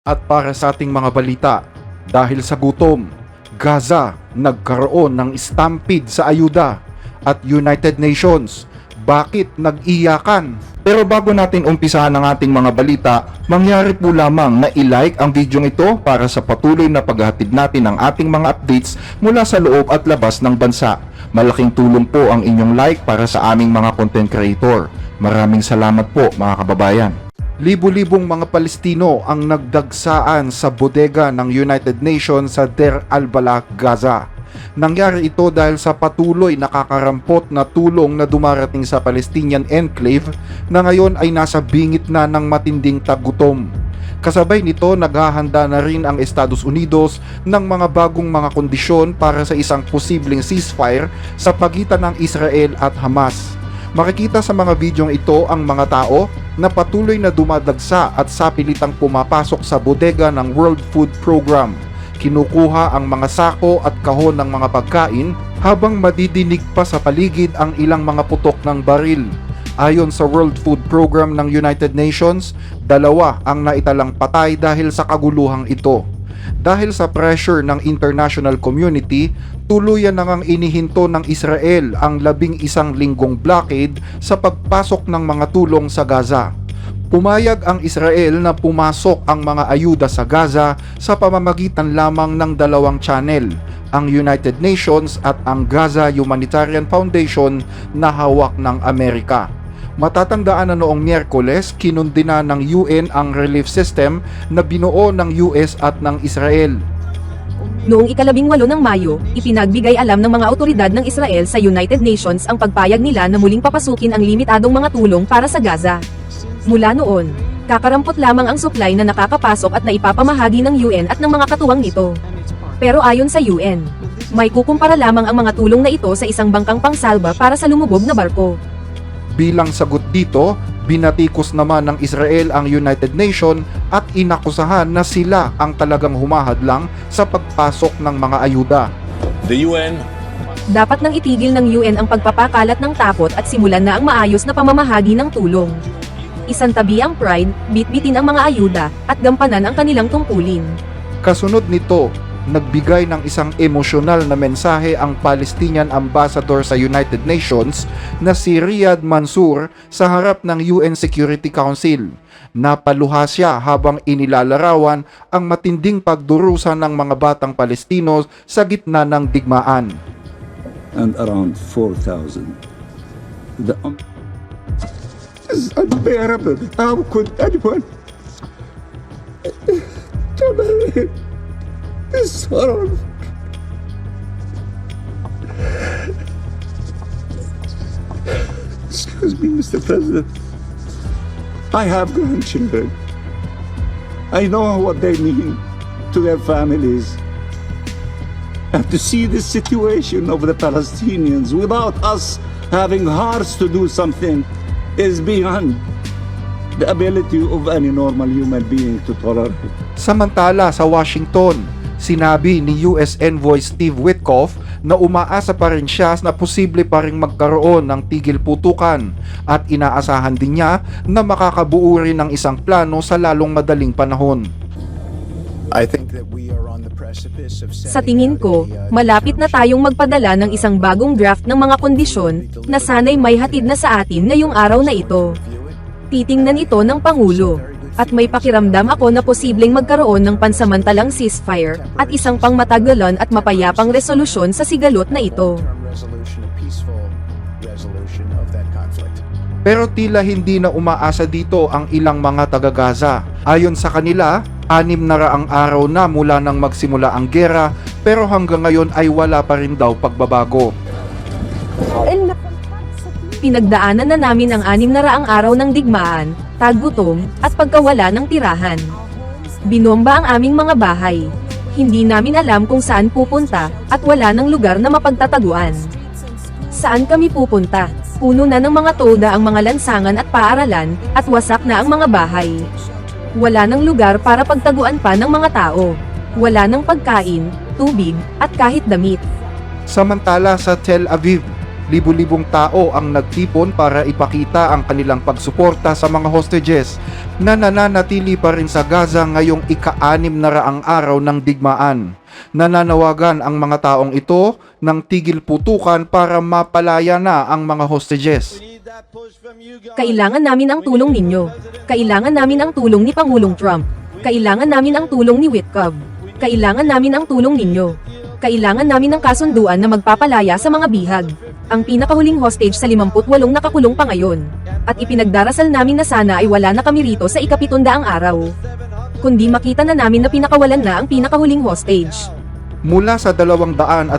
At para sa ating mga balita, dahil sa gutom, Gaza nagkaroon ng stampede sa ayuda at United Nations. Bakit nag-iyakan? Pero bago natin umpisahan ang ating mga balita, mangyari po lamang na i-like ang video ito para sa patuloy na paghahatid natin ng ating mga updates mula sa loob at labas ng bansa. Malaking tulong po ang inyong like para sa aming mga content creator. Maraming salamat po mga kababayan. Libu-libong mga Palestino ang nagdagsaan sa bodega ng United Nations sa Deir al-Balah, Gaza. Nangyari ito dahil sa patuloy nakakarampot na tulong na dumarating sa Palestinian enclave na ngayon ay nasa bingit na ng matinding tagutom. Kasabay nito, naghahanda na rin ang Estados Unidos ng mga bagong mga kondisyon para sa isang posibleng ceasefire sa pagitan ng Israel at Hamas. Makikita sa mga bidyong ito ang mga tao na patuloy na dumadagsa at sapilitang pumapasok sa bodega ng World Food Program. Kinukuha ang mga sako at kahon ng mga pagkain habang madidinig pa sa paligid ang ilang mga putok ng baril. Ayon sa World Food Program ng United Nations, 2 ang naitalang patay dahil sa kaguluhang ito. Dahil sa pressure ng international community, tuluyan na ngang inihinto ng Israel ang 11 linggong blockade sa pagpasok ng mga tulong sa Gaza. Pumayag ang Israel na pumasok ang mga ayuda sa Gaza sa pamamagitan lamang ng 2 channel, ang United Nations at ang Gaza Humanitarian Foundation na hawak ng Amerika. Matatandaan na noong Miyerkules, kinundi na ng UN ang relief system na binuo ng US at ng Israel. Noong 18 ng Mayo, ipinagbigay alam ng mga otoridad ng Israel sa United Nations ang pagpayag nila na muling papasukin ang limitadong mga tulong para sa Gaza. Mula noon, kakarampot lamang ang supply na nakakapasok at naipapamahagi ng UN at ng mga katuwang nito. Pero ayon sa UN, may kukumpara lamang ang mga tulong na ito sa isang bangkang pangsalba para sa lumubog na barko. Bilang sagot dito, binatikos naman ng Israel ang United Nations at inakusahan na sila ang talagang humahadlang sa pagpasok ng mga ayuda. The UN Dapat nang itigil ng UN ang pagpapakalat ng takot at simulan na ang maayos na pamamahagi ng tulong. Isantabi ang pride, bitbitin ang mga ayuda, at gampanan ang kanilang tungkulin. Kasunod nito, nagbigay ng isang emosyonal na mensahe ang Palestinian Ambassador sa United Nations na si Riyad Mansour sa harap ng UN Security Council. Napaluha siya habang inilalarawan ang matinding pagdurusa ng mga batang Palestino sa gitna ng digmaan. And around 4,000. This is unbearable. How could anyone tolerate this horror? Excuse me, Mr. President. I have grandchildren. I know what they mean to their families. And to see this situation of the Palestinians without us having hearts to do something is beyond the ability of any normal human being to tolerate. Samantala sa Washington, sinabi ni US Envoy Steve Witkoff na umaasa pa rin siya na posible pa ring magkaroon ng tigil putukan at inaasahan din niya na makakabuo rin ng isang plano sa lalong madaling panahon. I think that we are on the precipice of Sa tingin ko, malapit na tayong magpadala ng isang bagong draft ng mga kondisyon na sana'y may hatid na sa atin ngayong araw na ito. Titingnan ito ng Pangulo, at may pakiramdam ako na posibleng magkaroon ng pansamantalang ceasefire at isang pangmatagalan at mapayapang resolusyon sa sigalot na ito. Pero tila hindi na umaasa dito ang ilang mga taga-Gaza. Ayon sa kanila, 600 araw na mula nang magsimula ang gera, pero hanggang ngayon ay wala pa rin daw pagbabago. Pinagdaanan na namin ang 600 araw ng digmaan, taggutom, at pagkawala ng tirahan. Binomba ang aming mga bahay. Hindi namin alam kung saan pupunta, at wala ng lugar na mapagtataguan. Saan kami pupunta? Puno na ng mga toda ang mga lansangan at paaralan, at wasak na ang mga bahay. Wala ng lugar para pagtaguan pa ng mga tao. Wala ng pagkain, tubig, at kahit damit. Samantala sa Tel Aviv, Libu-libong tao ang nagtipon para ipakita ang kanilang pagsuporta sa mga hostages na nananatili pa rin sa Gaza ngayong ika-600 araw ng digmaan. Nananawagan ang mga taong ito ng tigil putukan para mapalaya na ang mga hostages. Kailangan namin ang tulong ninyo. Kailangan namin ang tulong ni Pangulong Trump. Kailangan namin ang tulong ni Witkoff. Kailangan namin ang tulong ninyo. Kailangan namin ng kasunduan na magpapalaya sa mga bihag. Ang pinakahuling hostage sa 58 nakakulong pa ngayon. At ipinagdarasal namin na sana ay wala na kami rito sa ika-700 araw. Kundi makita na namin na pinakawalan na ang pinakahuling hostage. Mula sa 251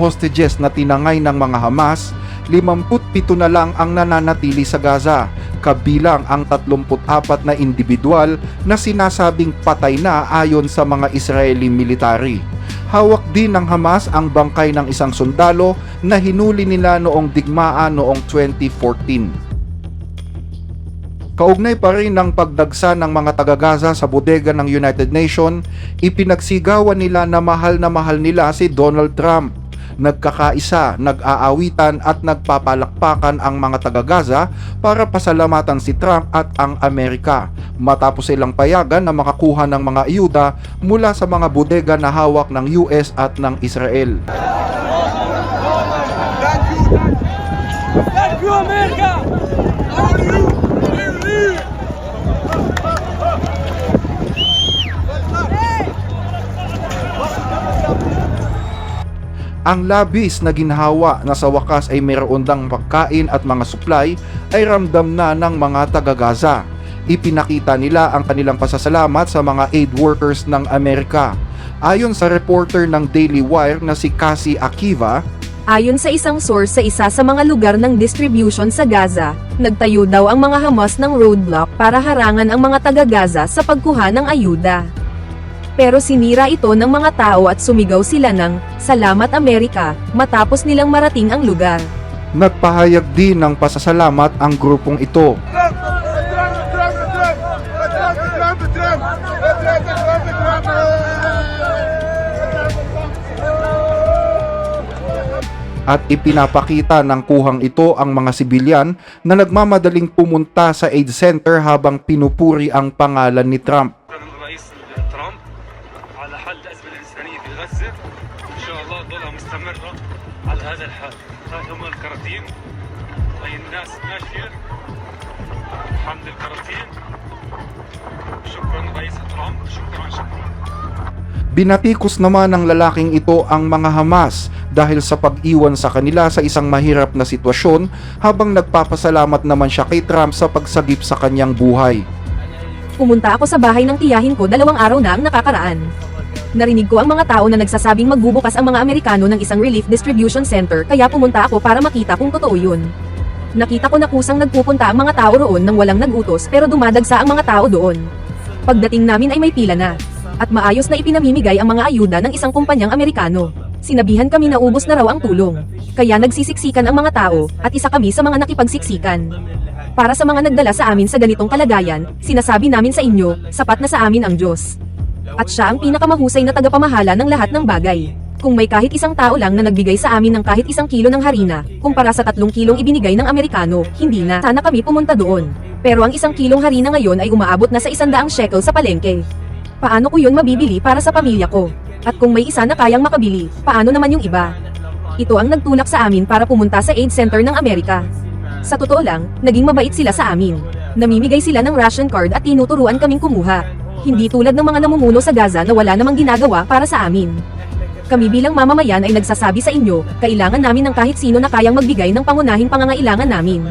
hostages na tinangay ng mga Hamas, 57 na lang ang nananatili sa Gaza, kabilang ang 34 na individual na sinasabing patay na ayon sa mga Israeli military. Hawak din ng Hamas ang bangkay ng isang sundalo na hinuli nila noong digmaan noong 2014. Kaugnay pa rin ng pagdagsa ng mga taga-Gaza sa bodega ng United Nations, ipinagsigawan nila na mahal nila si Donald Trump. Nagkakaisa, nag-aawitan at nagpapalakpakan ang mga taga-Gaza para pasalamatan si Trump at ang Amerika matapos silang payagan na makakuha ng mga ayuda mula sa mga bodega na hawak ng US at ng Israel. Thank you, America! Ang labis na ginhawa na sa wakas ay mayroon dang pagkain at mga supply ay ramdam na ng mga taga-Gaza. Ipinakita nila ang kanilang pasasalamat sa mga aid workers ng Amerika. Ayon sa reporter ng Daily Wire na si Cassie Akiva, Ayon sa isang source sa isa sa mga lugar ng distribution sa Gaza, nagtayo daw ang mga Hamas ng roadblock para harangan ang mga taga-Gaza sa pagkuha ng ayuda. Pero sinira ito ng mga tao at sumigaw sila ng, "Salamat Amerika," matapos nilang marating ang lugar. nagpahayag din ng pasasalamat ang grupong ito. At ipinapakita ng kuhang ito ang mga sibilyan na nagmamadaling pumunta sa aid center habang pinupuri ang pangalan ni Trump. الرئيس ترامب على حل الأزمة الإنسانية في غزة إن شاء الله ضلها مستمرة على هذا الحال. هاي هم الكراتين، هاي الناس ماشية حمل الكراتين. شكرا رئيس ترامب، شكرا. Binatikos naman ng lalaking ito ang mga Hamas dahil sa pag-iwan sa kanila sa isang mahirap na sitwasyon habang nagpapasalamat naman siya kay Trump sa pagsagip sa kanyang buhay. Pumunta ako sa bahay ng tiyahin ko 2 araw na ang nakakaraan. Narinig ko ang mga tao na nagsasabing magbubukas ang mga Amerikano ng isang relief distribution center kaya pumunta ako para makita kung totoo yun. Nakita ko na kusang nagpupunta ang mga tao roon nang walang nagutos pero dumadagsa ang mga tao doon. Pagdating namin ay may pila na. At maayos na ipinamimigay ang mga ayuda ng isang kumpanyang Amerikano. Sinabihan kami na ubos na raw ang tulong. Kaya nagsisiksikan ang mga tao, at isa kami sa mga nakipagsiksikan. Para sa mga nagdala sa amin sa ganitong kalagayan, sinasabi namin sa inyo, sapat na sa amin ang Diyos. At siya ang pinakamahusay na tagapamahala ng lahat ng bagay. Kung may kahit isang tao lang na nagbigay sa amin ng kahit 1 kilo ng harina, kumpara sa 3 kilong ibinigay ng Amerikano, hindi na sana kami pumunta doon. Pero ang 1 kilong harina ngayon ay umaabot na sa 100 shekel sa palengke. Paano ko yun mabibili para sa pamilya ko? At kung may isa na kayang makabili, paano naman yung iba? Ito ang nagtulak sa amin para pumunta sa aid center ng Amerika. Sa totoo lang, naging mabait sila sa amin. Namimigay sila ng ration card at tinuturuan kaming kumuha. Hindi tulad ng mga namumuno sa Gaza na wala namang ginagawa para sa amin. Kami bilang mamamayan ay nagsasabi sa inyo, kailangan namin ng kahit sino na kayang magbigay ng pangunahing pangangailangan namin.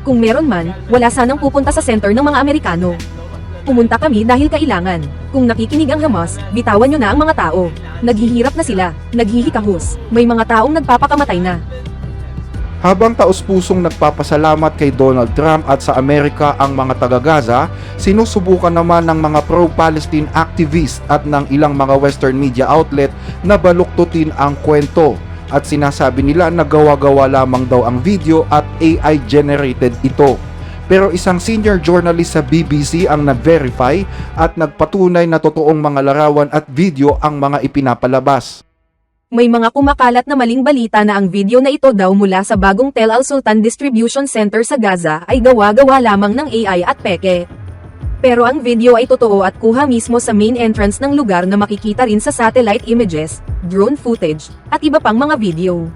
Kung meron man, wala sanang pupunta sa center ng mga Amerikano. Pumunta kami dahil kailangan. Kung nakikinig ang Hamas, bitawan nyo na ang mga tao. Naghihirap na sila, naghihikahos, may mga taong nagpapakamatay na. Habang taos-pusong nagpapasalamat kay Donald Trump at sa Amerika ang mga taga-Gaza, sinusubukan naman ng mga pro-Palestine activist at ng ilang mga Western media outlet na baluktutin ang kwento. At sinasabi nila na gawa-gawa lamang daw ang video at AI-generated ito. Pero isang senior journalist sa BBC ang nag-verify at nagpatunay na totoong mga larawan at video ang mga ipinapalabas. May mga kumakalat na maling balita na ang video na ito daw mula sa bagong Tel Al Sultan Distribution Center sa Gaza ay gawa-gawa lamang ng AI at peke. Pero ang video ay totoo at kuha mismo sa main entrance ng lugar na makikita rin sa satellite images, drone footage, at iba pang mga video.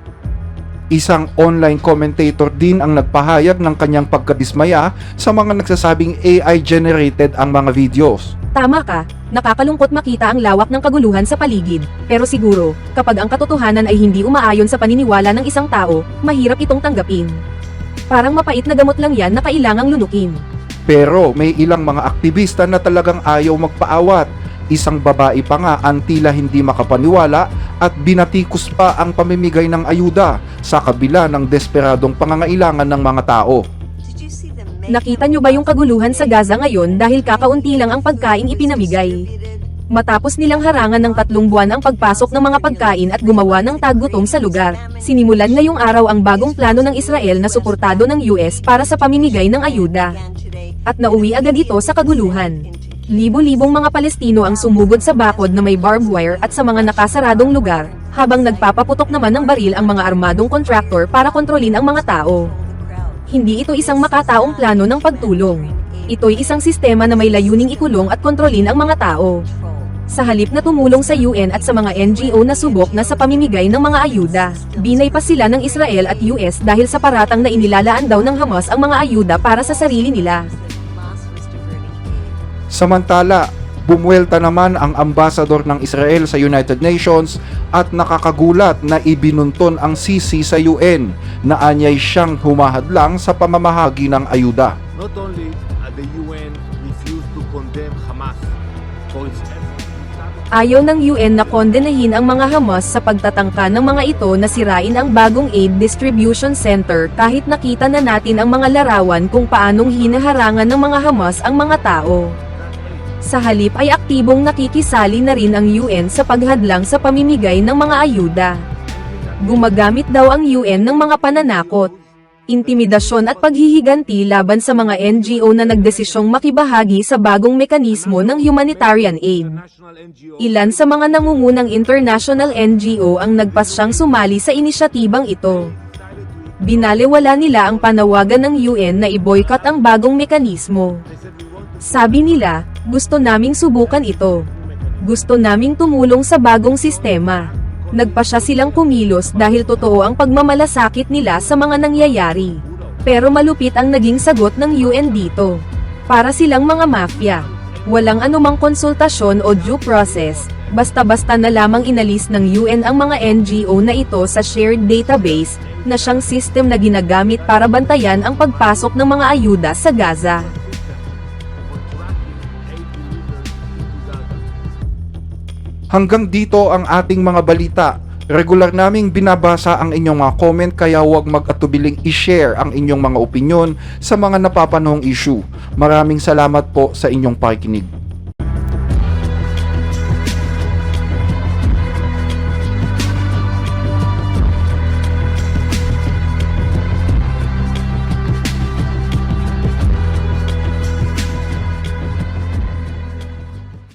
Isang online commentator din ang nagpahayag ng kanyang pagkadismaya sa mga nagsasabing AI-generated ang mga videos. Tama ka, nakakalungkot makita ang lawak ng kaguluhan sa paligid, pero siguro, kapag ang katotohanan ay hindi umaayon sa paniniwala ng isang tao, mahirap itong tanggapin. Parang mapait na gamot lang yan na kailangang lunukin. Pero may ilang mga aktivista na talagang ayaw magpaawat. Isang babae pa nga ang tila hindi makapaniwala at binatikos pa ang pamimigay ng ayuda sa kabila ng desperadong pangangailangan ng mga tao. Nakita nyo ba yung kaguluhan sa Gaza ngayon dahil kakaunti lang ang pagkain ipinamigay? Matapos nilang harangan ng 3 buwan ang pagpasok ng mga pagkain at gumawa ng taggutom sa lugar, sinimulan ngayong araw ang bagong plano ng Israel na suportado ng US para sa pamimigay ng ayuda. At nauwi agad ito sa kaguluhan. Libo-libong mga Palestino ang sumugod sa bakod na may barbed wire at sa mga nakasaradong lugar, habang nagpapaputok naman ng baril ang mga armadong kontraktor para kontrolin ang mga tao. Hindi ito isang makataong plano ng pagtulong. Ito'y isang sistema na may layuning ikulong at kontrolin ang mga tao. Sa halip na tumulong sa UN at sa mga NGO na subok na sa pamimigay ng mga ayuda, binay pa sila ng Israel at US dahil sa paratang na inilalaan daw ng Hamas ang mga ayuda para sa sarili nila. Samantala, bumuelta naman ang ambasador ng Israel sa United Nations at nakakagulat na ibinunton ang Sisi sa UN na anyay siyang humahadlang sa pamamahagi ng ayuda. Not only the UN refused to condemn Hamas for its Ayaw ng UN na kondenahin ang mga Hamas sa pagtatangka ng mga ito na sirain ang bagong aid distribution center kahit nakita na natin ang mga larawan kung paanong hinaharangan ng mga Hamas ang mga tao. Sa halip ay aktibong nakikisali na rin ang UN sa paghadlang sa pamimigay ng mga ayuda. Gumagamit daw ang UN ng mga pananakot, intimidasyon at paghihiganti laban sa mga NGO na nagdesisyong makibahagi sa bagong mekanismo ng humanitarian aid. Ilan sa mga nangungunang international NGO ang nagpasyang sumali sa inisyatibang ito. Binaliwala nila ang panawagan ng UN na i-boycott ang bagong mekanismo. Sabi nila, gusto naming subukan ito. Gusto naming tumulong sa bagong sistema. Nagpasya silang kumilos dahil totoo ang pagmamalasakit nila sa mga nangyayari. Pero malupit ang naging sagot ng UN dito. Para silang mga mafia. Walang anumang konsultasyon o due process, basta-basta na lamang inalis ng UN ang mga NGO na ito sa shared database, na siyang system na ginagamit para bantayan ang pagpasok ng mga ayuda sa Gaza. Hanggang dito ang ating mga balita. Regular naming binabasa ang inyong mga comment kaya huwag mag-atubiling i-share ang inyong mga opinyon sa mga napapanahong issue. Maraming salamat po sa inyong pakikinig.